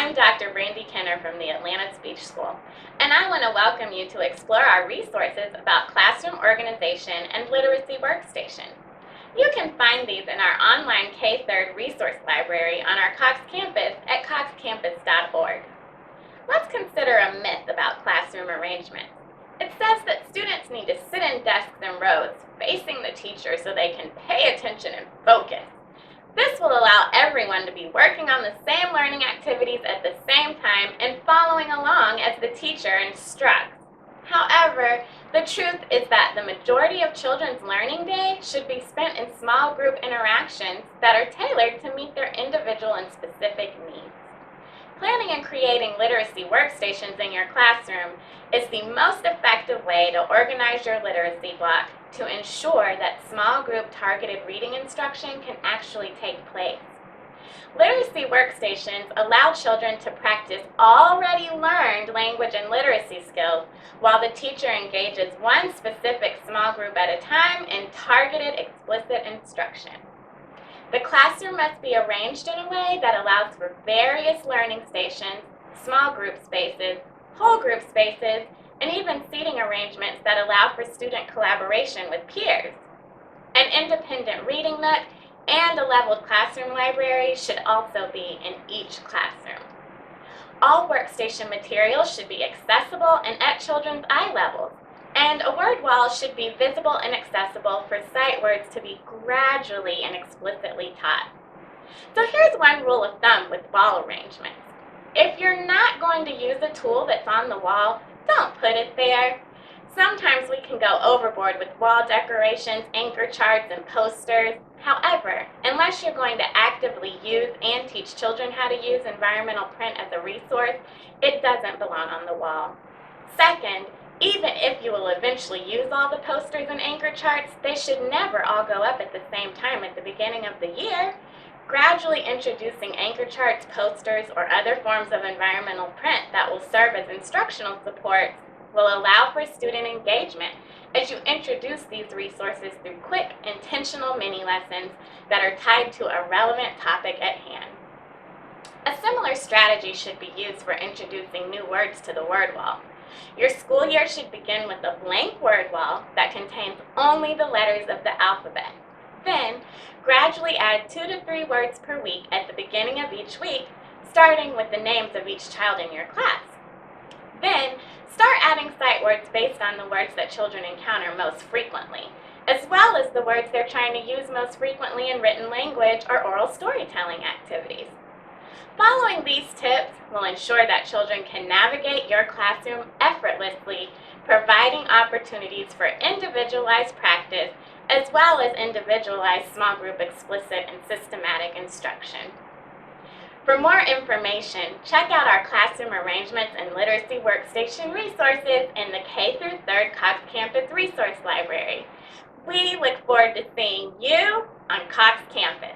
I'm Dr. Brandy Kenner from the Atlanta Speech School, and I want to welcome you to explore our resources about classroom organization and literacy workstation. You can find these in our online K-3rd resource library on our Cox campus at coxcampus.org. Let's consider a myth about classroom arrangement. It says that students need to sit in desks in rows, facing the teacher so they can pay attention and focus. This will allow everyone to be working on the same learning activities at the same time and following along as the teacher instructs. However, the truth is that the majority of children's learning day should be spent in small group interactions that are tailored to meet their individual and specific needs. Planning and creating literacy workstations in your classroom is the most effective way to organize your literacy block to ensure that small group targeted reading instruction can actually take place. Literacy workstations allow children to practice already learned language and literacy skills while the teacher engages one specific small group at a time in targeted explicit instruction. The classroom must be arranged in a way that allows for various learning stations, small group spaces, whole group spaces, and even seating arrangements that allow for student collaboration with peers. An independent reading nook and a leveled classroom library should also be in each classroom. All workstation materials should be accessible and at children's eye levels. And a word wall should be visible and accessible for sight words to be gradually and explicitly taught. So here's one rule of thumb with wall arrangements. If you're not going to use a tool that's on the wall, don't put it there. Sometimes we can go overboard with wall decorations, anchor charts, and posters. However, unless you're going to actively use and teach children how to use environmental print as a resource, it doesn't belong on the wall. Second, even if you will eventually use all the posters and anchor charts, they should never all go up at the same time at the beginning of the year. Gradually introducing anchor charts, posters, or other forms of environmental print that will serve as instructional supports will allow for student engagement as you introduce these resources through quick, intentional mini lessons that are tied to a relevant topic at hand. A similar strategy should be used for introducing new words to the word wall. Your school year should begin with a blank word wall that contains only the letters of the alphabet. Then, gradually add 2 to 3 words per week at the beginning of each week, starting with the names of each child in your class. Then, start adding sight words based on the words that children encounter most frequently, as well as the words they're trying to use most frequently in written language or oral storytelling activities. Following these tips will ensure that children can navigate your classroom effortlessly, providing opportunities for individualized practice as well as individualized small group explicit and systematic instruction. For more information, check out our classroom arrangements and literacy workstation resources in the K-3rd Cox Campus Resource Library. We look forward to seeing you on Cox Campus.